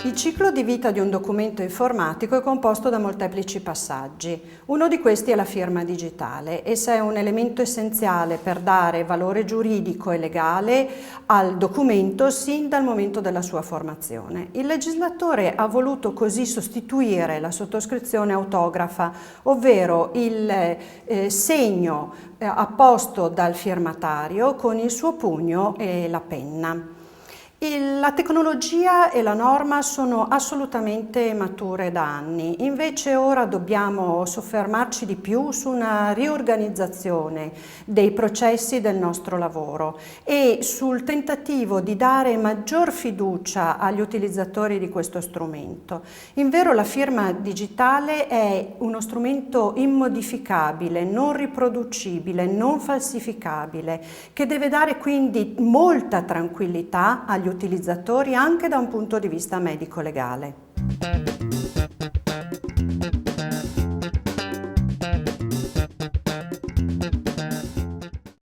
Il ciclo di vita di un documento informatico è composto da molteplici passaggi. Uno di questi è la firma digitale. Essa è un elemento essenziale per dare valore giuridico e legale al documento sin dal momento della sua formazione. Il legislatore ha voluto così sostituire la sottoscrizione autografa, ovvero il segno apposto dal firmatario con il suo pugno e la penna. La tecnologia e la norma sono assolutamente mature da anni, invece ora dobbiamo soffermarci di più su una riorganizzazione dei processi del nostro lavoro e sul tentativo di dare maggior fiducia agli utilizzatori di questo strumento. Invero la firma digitale è uno strumento immodificabile, non riproducibile, non falsificabile, che deve dare quindi molta tranquillità agli utilizzatori anche da un punto di vista medico-legale.